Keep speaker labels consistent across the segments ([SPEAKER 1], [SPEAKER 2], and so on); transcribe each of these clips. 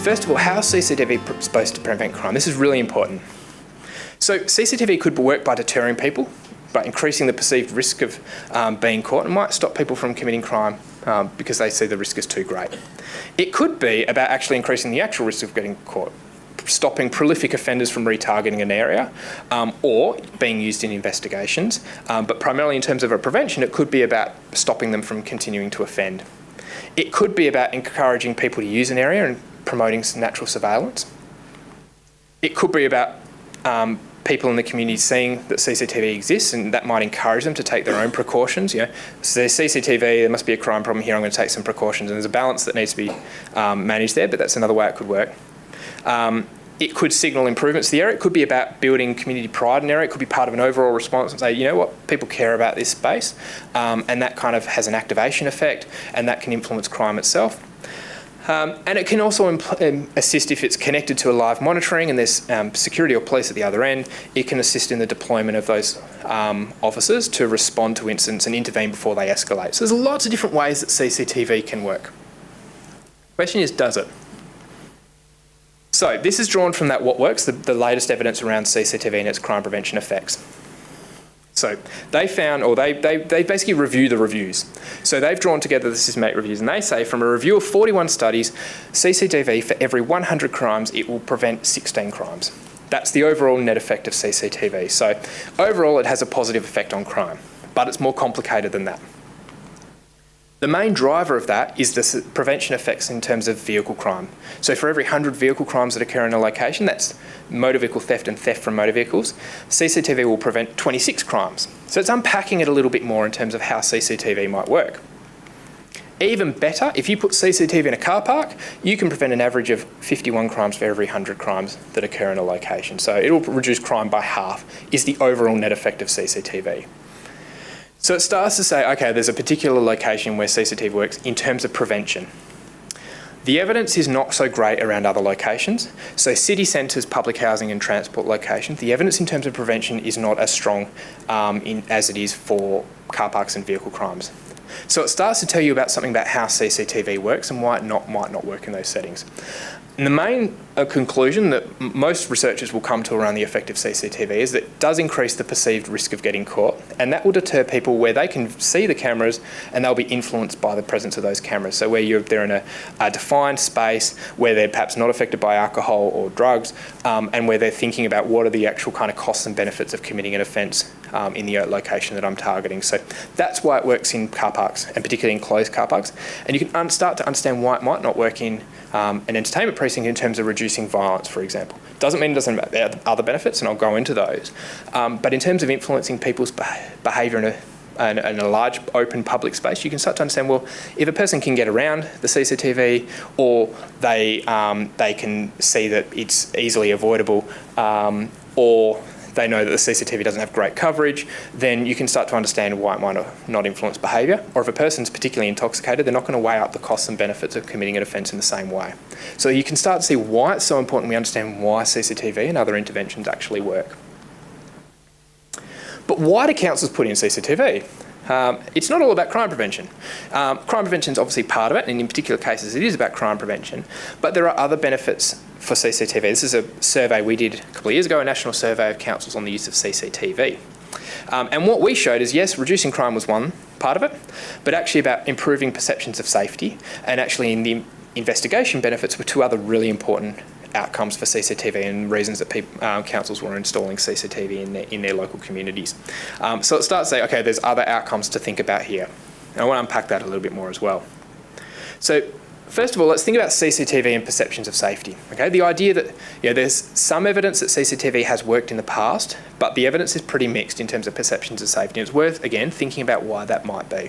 [SPEAKER 1] First of all, how is CCTV supposed to prevent crime? This is really important. So CCTV could work by deterring people, by increasing the perceived risk of being caught, and might stop people from committing crime because they see the risk is too great. It could be about actually increasing the actual risk of getting caught, stopping prolific offenders from retargeting an area, or being used in investigations. But primarily in terms of a prevention, it could be about stopping them from continuing to offend. It could be about encouraging people to use an area and promoting natural surveillance. It could be about people in the community seeing that CCTV exists, and that might encourage them to take their own precautions. So there's CCTV, there must be a crime problem here, I'm going to take some precautions, and there's a balance that needs to be managed there, but that's another way it could work. It could signal improvements to the area. It could be about building community pride in the area. It could be part of an overall response and say, you know what, people care about this space, and that kind of has an activation effect, and that can influence crime itself. And it can also assist if it's connected to a live monitoring and there's security or police at the other end. It can assist in the deployment of those officers to respond to incidents and intervene before they escalate. So there's lots of different ways that CCTV can work. The question is, does it? So this is drawn from that What Works, the latest evidence around CCTV and its crime prevention effects. So they found, or they basically review the reviews. So they've drawn together the systematic reviews, and they say from a review of 41 studies, CCTV, for every 100 crimes, it will prevent 16 crimes. That's the overall net effect of CCTV. So overall, it has a positive effect on crime, but it's more complicated than that. The main driver of that is the prevention effects in terms of vehicle crime. So for every 100 vehicle crimes that occur in a location, that's motor vehicle theft and theft from motor vehicles, CCTV will prevent 26 crimes. So it's unpacking it a little bit more in terms of how CCTV might work. Even better, if you put CCTV in a car park, you can prevent an average of 51 crimes for every 100 crimes that occur in a location. So it'll reduce crime by half, is the overall net effect of CCTV. So it starts to say, okay, there's a particular location where CCTV works in terms of prevention. The evidence is not so great around other locations. So city centres, public housing and transport locations, the evidence in terms of prevention is not as strong as it is for car parks and vehicle crimes. So it starts to tell you about something about how CCTV works and why it might not work in those settings. And the main conclusion that most researchers will come to around the effect of CCTV is that it does increase the perceived risk of getting caught, and that will deter people where they can see the cameras and they'll be influenced by the presence of those cameras. So where they're in a defined space where they're perhaps not affected by alcohol or drugs, and where they're thinking about what are the actual kind of costs and benefits of committing an offence in the location that I'm targeting. So that's why it works in car parks, and particularly in closed car parks. And you can start to understand why it might not work in an entertainment precinct in terms of reducing violence, for example. Doesn't mean it doesn't have other benefits, and I'll go into those. But in terms of influencing people's behaviour in a large open public space, you can start to understand, well, if a person can get around the CCTV, or they can see that it's easily avoidable, or they know that the CCTV doesn't have great coverage, then you can start to understand why it might not influence behaviour. Or if a person's particularly intoxicated, they're not going to weigh up the costs and benefits of committing an offence in the same way. So you can start to see why it's so important we understand why CCTV and other interventions actually work. But why do councils put in CCTV? It's not all about crime prevention. Crime prevention is obviously part of it, and in particular cases it is about crime prevention, but there are other benefits for CCTV. This is a survey we did a couple of years ago, a national survey of councils on the use of CCTV. And what we showed is, yes, reducing crime was one part of it, but actually about improving perceptions of safety, and actually in the investigation benefits were two other really important outcomes for CCTV and reasons that councils were installing CCTV in their local communities. So it starts to say, okay, there's other outcomes to think about here. And I want to unpack that a little bit more as well. So first of all, let's think about CCTV and perceptions of safety. Okay, the idea that there's some evidence that CCTV has worked in the past, but the evidence is pretty mixed in terms of perceptions of safety. And it's worth, again, thinking about why that might be.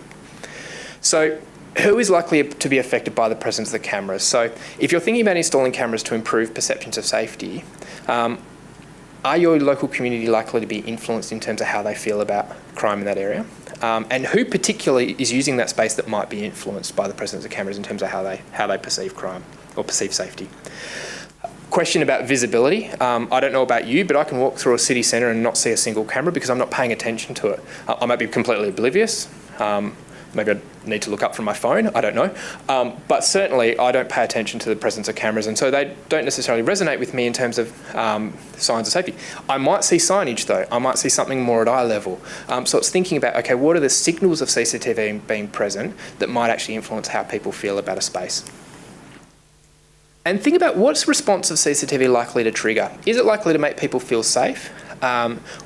[SPEAKER 1] So who is likely to be affected by the presence of the cameras? So if you're thinking about installing cameras to improve perceptions of safety, are your local community likely to be influenced in terms of how they feel about crime in that area? And who particularly is using that space that might be influenced by the presence of cameras in terms of how they perceive crime or perceive safety? Question about visibility. I don't know about you, but I can walk through a city centre and not see a single camera because I'm not paying attention to it. I might be completely oblivious. maybe I need to look up from my phone, I don't know. But certainly I don't pay attention to the presence of cameras, and so they don't necessarily resonate with me in terms of signs of safety. I might see signage though, I might see something more at eye level. So it's thinking about, okay, what are the signals of CCTV being present that might actually influence how people feel about a space? And think about, what's response of CCTV likely to trigger? Is it likely to make people feel safe?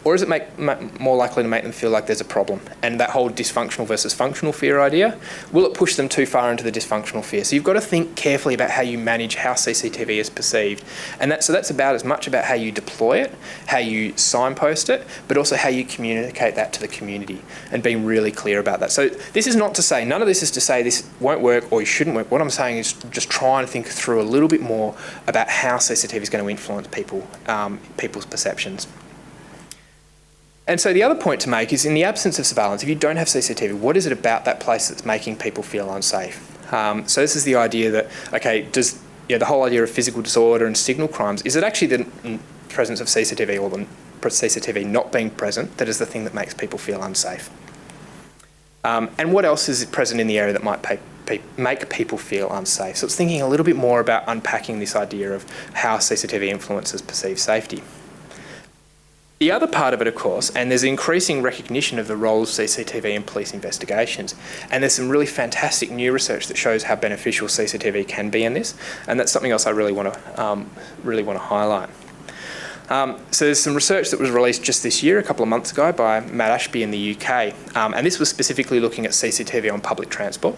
[SPEAKER 1] Or is it more likely to make them feel like there's a problem? And that whole dysfunctional versus functional fear idea, will it push them too far into the dysfunctional fear? So you've got to think carefully about how you manage how CCTV is perceived. And that's about as much about how you deploy it, how you signpost it, but also how you communicate that to the community, and being really clear about that. So this is not to say, none of this is to say this won't work or you shouldn't work. What I'm saying is just try and think through a little bit more about how CCTV is going to influence people's perceptions. And so the other point to make is, in the absence of surveillance, if you don't have CCTV, what is it about that place that's making people feel unsafe? So this is the idea that, okay, the whole idea of physical disorder and signal crimes, is it actually the presence of CCTV or the CCTV not being present that is the thing that makes people feel unsafe? And what else is present in the area that might make people feel unsafe? So it's thinking a little bit more about unpacking this idea of how CCTV influences perceived safety. The other part of it, of course, and there's increasing recognition of the role of CCTV in police investigations, and there's some really fantastic new research that shows how beneficial CCTV can be in this, and that's something else I really want to highlight. So there's some research that was released just this year, a couple of months ago, by Matt Ashby in the UK, and this was specifically looking at CCTV on public transport.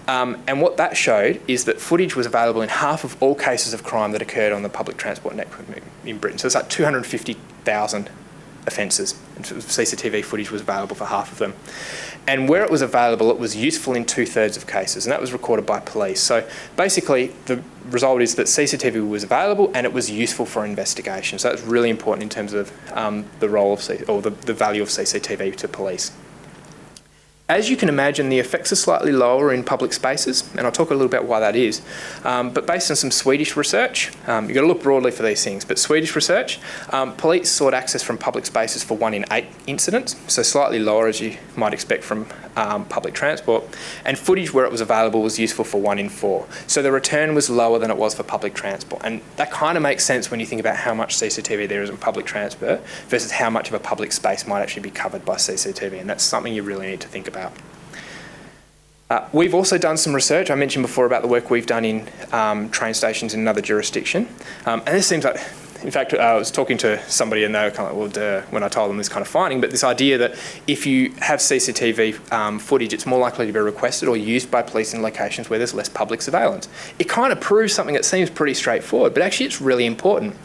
[SPEAKER 1] And what that showed is that footage was available in half of all cases of crime that occurred on the public transport network in Britain. So it's like 250,000 offences, and CCTV footage was available for half of them. And where it was available, it was useful in 2/3 of cases, and that was recorded by police. So basically, the result is that CCTV was available and it was useful for investigation. So that's really important in terms of the role of the value of CCTV to police. As you can imagine, the effects are slightly lower in public spaces, and I'll talk a little about why that is. But based on some Swedish research, you've got to look broadly for these things, but Swedish research, police sought access from public spaces for 1 in 8 incidents, so slightly lower as you might expect from public transport, and footage where it was available was useful for 1 in 4. So the return was lower than it was for public transport, and that kind of makes sense when you think about how much CCTV there is in public transport versus how much of a public space might actually be covered by CCTV, and that's something you really need to think about. We've also done some research. I mentioned before about the work we've done in train stations in another jurisdiction. And this seems like, in fact, I was talking to somebody and they were kind of like, well, when I told them this kind of finding, but this idea that if you have CCTV footage, it's more likely to be requested or used by police in locations where there's less public surveillance. It kind of proves something that seems pretty straightforward, but actually it's really important.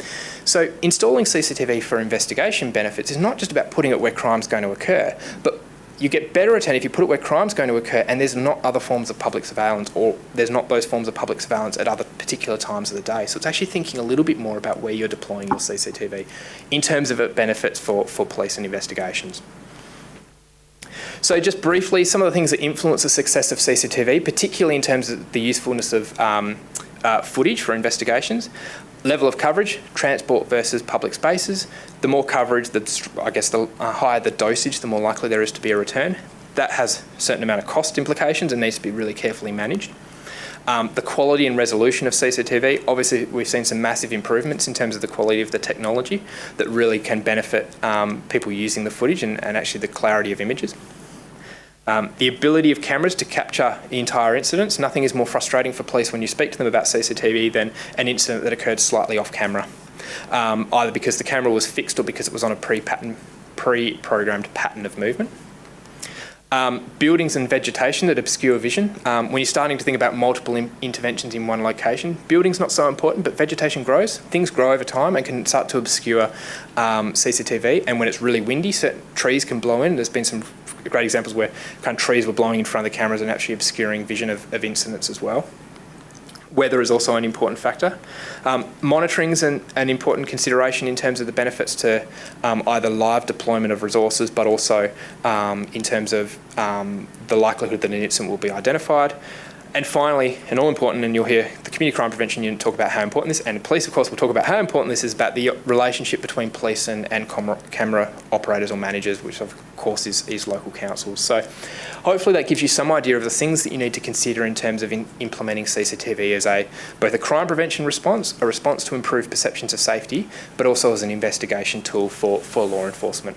[SPEAKER 1] So installing CCTV for investigation benefits is not just about putting it where crime's going to occur, but you get better return if you put it where crime's going to occur and there's not other forms of public surveillance, or there's not those forms of public surveillance at other particular times of the day. So it's actually thinking a little bit more about where you're deploying your CCTV in terms of its benefits for police and investigations. So just briefly, some of the things that influence the success of CCTV, particularly in terms of the usefulness of footage for investigations. Level of coverage, transport versus public spaces. The more coverage, the higher the dosage, the more likely there is to be a return. That has a certain amount of cost implications and needs to be really carefully managed. The quality and resolution of CCTV, obviously we've seen some massive improvements in terms of the quality of the technology that really can benefit people using the footage and actually the clarity of images. The ability of cameras to capture the entire incidents. Nothing is more frustrating for police when you speak to them about CCTV than an incident that occurred slightly off camera, either because the camera was fixed or because it was on a pre-programmed pattern of movement. Buildings and vegetation that obscure vision. When you're starting to think about multiple interventions in one location, building's not so important, but vegetation grows. Things grow over time and can start to obscure CCTV. And when it's really windy, certain trees can blow in. There's been some great examples where kind of trees were blowing in front of the cameras and actually obscuring vision of incidents as well. Weather is also an important factor. Monitoring is an important consideration in terms of the benefits to either live deployment of resources, but also in terms of the likelihood that an incident will be identified. And finally, and all important, and you'll hear the Community Crime Prevention Unit talk about how important this, and police, of course, will talk about how important this is about the relationship between police and camera operators or managers, which of course is local councils. So hopefully that gives you some idea of the things that you need to consider in terms of implementing CCTV as both a crime prevention response, a response to improve perceptions of safety, but also as an investigation tool for law enforcement.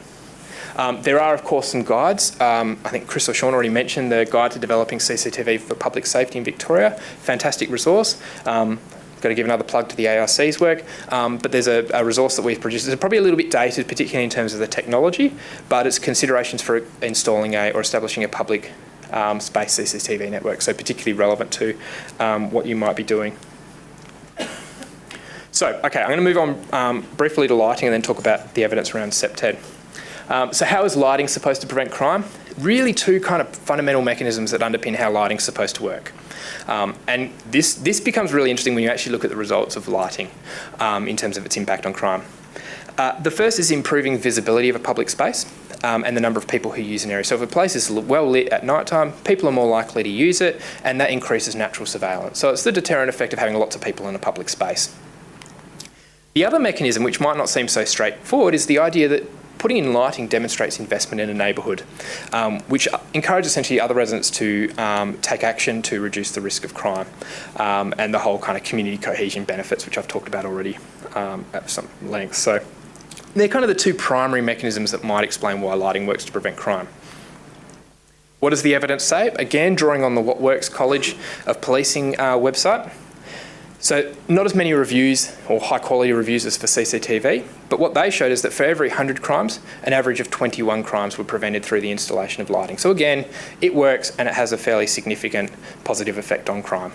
[SPEAKER 1] There are, of course, some guides. I think Chris or Sean already mentioned the Guide to Developing CCTV for Public Safety in Victoria. Fantastic resource. Got to give another plug to the ARC's work. But there's a resource that we've produced. It's probably a little bit dated, particularly in terms of the technology, but it's considerations for installing or establishing a public space CCTV network, so particularly relevant to what you might be doing. So, okay, I'm going to move on briefly to lighting and then talk about the evidence around CEPTED. So how is lighting supposed to prevent crime? Really two kind of fundamental mechanisms that underpin how lighting's supposed to work. And this becomes really interesting when you actually look at the results of lighting in terms of its impact on crime. The first is improving visibility of a public space and the number of people who use an area. So if a place is well lit at night time, people are more likely to use it, and that increases natural surveillance. So it's the deterrent effect of having lots of people in a public space. The other mechanism, which might not seem so straightforward, is the idea that putting in lighting demonstrates investment in a neighbourhood, which encourages essentially other residents to take action to reduce the risk of crime, and the whole kind of community cohesion benefits, which I've talked about already at some length. So they're kind of the two primary mechanisms that might explain why lighting works to prevent crime. What does the evidence say? Again, drawing on the What Works College of Policing website. So not as many reviews or high quality reviews as for CCTV, but what they showed is that for every 100 crimes, an average of 21 crimes were prevented through the installation of lighting. So again, it works and it has a fairly significant positive effect on crime.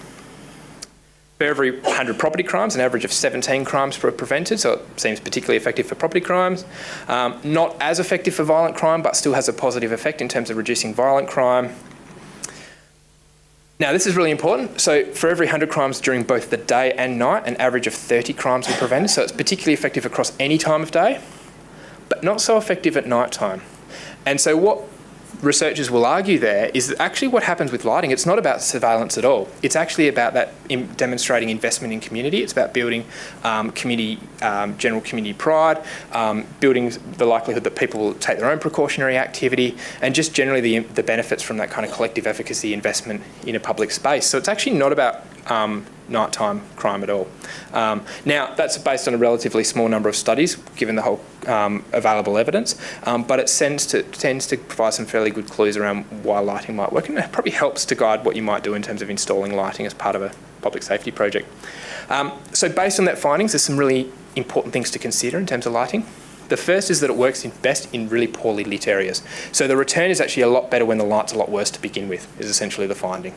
[SPEAKER 1] For every 100 property crimes, an average of 17 crimes were prevented, so it seems particularly effective for property crimes. Not as effective for violent crime, but still has a positive effect in terms of reducing violent crime. Now, this is really important. So for every 100 crimes during both the day and night, an average of 30 crimes were prevented. So it's particularly effective across any time of day, but not so effective at night time. And so what researchers will argue there is that actually what happens with lighting, it's not about surveillance at all. It's actually about that demonstrating investment in community. It's about building general community pride, building the likelihood that people will take their own precautionary activity, and just generally the benefits from that kind of collective efficacy investment in a public space. So it's actually not about nighttime crime at all. Now, that's based on a relatively small number of studies, given the whole available evidence, but it tends to provide some fairly good clues around why lighting might work, and it probably helps to guide what you might do in terms of installing lighting as part of a public safety project. So based on that findings, there's some really important things to consider in terms of lighting. The first is that it works best in really poorly lit areas. So the return is actually a lot better when the light's a lot worse to begin with, is essentially the finding.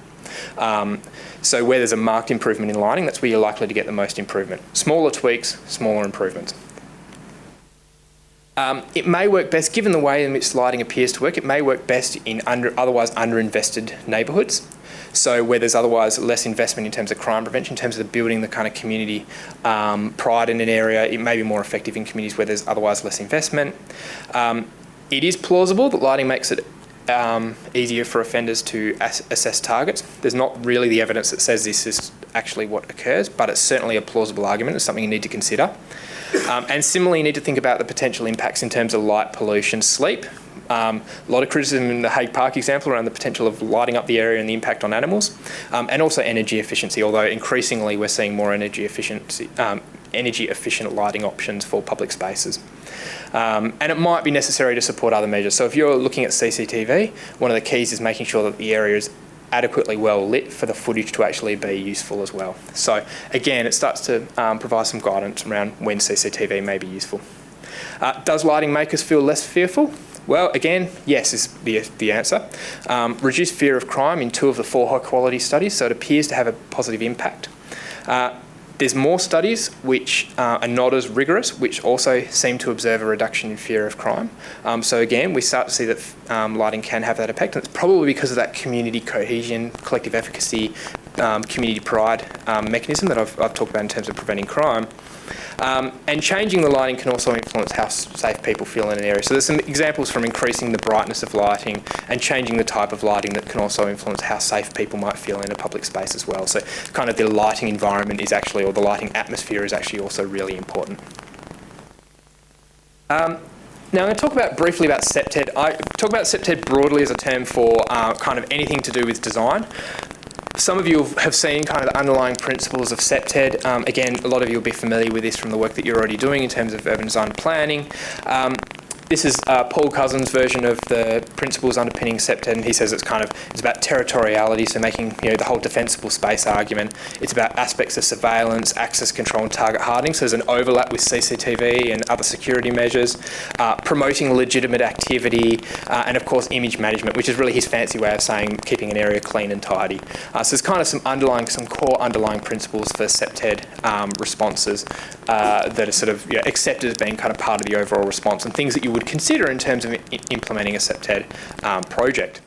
[SPEAKER 1] So where there's a marked improvement in lighting, that's where you're likely to get the most improvement. Smaller tweaks, smaller improvements. It may work best, given the way in which lighting appears to work, it may work best in otherwise underinvested neighbourhoods. So where there's otherwise less investment in terms of crime prevention, in terms of building the kind of community pride in an area, it may be more effective in communities where there's otherwise less investment. It is plausible that lighting makes it easier for offenders to assess targets. There's not really the evidence that says this is actually what occurs, but it's certainly a plausible argument. It's something you need to consider. And similarly, you need to think about the potential impacts in terms of light pollution, sleep. A lot of criticism in the Hague Park example around the potential of lighting up the area and the impact on animals, and also energy efficiency, although increasingly we're seeing more energy efficient lighting options for public spaces. And it might be necessary to support other measures. So if you're looking at CCTV, one of the keys is making sure that the area is adequately well lit for the footage to actually be useful as well. So again, it starts to provide some guidance around when CCTV may be useful. Does lighting make us feel less fearful? Well, again, yes is the answer. Reduced fear of crime in 2 of the 4 high-quality studies, so it appears to have a positive impact. There's more studies which are not as rigorous, which also seem to observe a reduction in fear of crime. So again, we start to see that lighting can have that effect, and it's probably because of that community cohesion, collective efficacy community pride mechanism that I've talked about in terms of preventing crime. And changing the lighting can also influence how safe people feel in an area. So there's some examples from increasing the brightness of lighting and changing the type of lighting that can also influence how safe people might feel in a public space as well. So kind of the lighting environment is actually, or the lighting atmosphere is actually also really important. Now I'm going to talk briefly about CPTED. I talk about CPTED broadly as a term for kind of anything to do with design. Some of you have seen kind of the underlying principles of CPTED. Again, a lot of you will be familiar with this from the work that you're already doing in terms of urban design planning. This is Paul Cousins' version of the principles underpinning CPTED, and he says it's about territoriality, so making the whole defensible space argument. It's about aspects of surveillance, access control, and target hardening. So there's an overlap with CCTV and other security measures, promoting legitimate activity, and of course image management, which is really his fancy way of saying keeping an area clean and tidy. So there's kind of some core underlying principles for CPTED responses that are sort of accepted as being kind of part of the overall response, and things that you would consider in terms of implementing a CPTED project.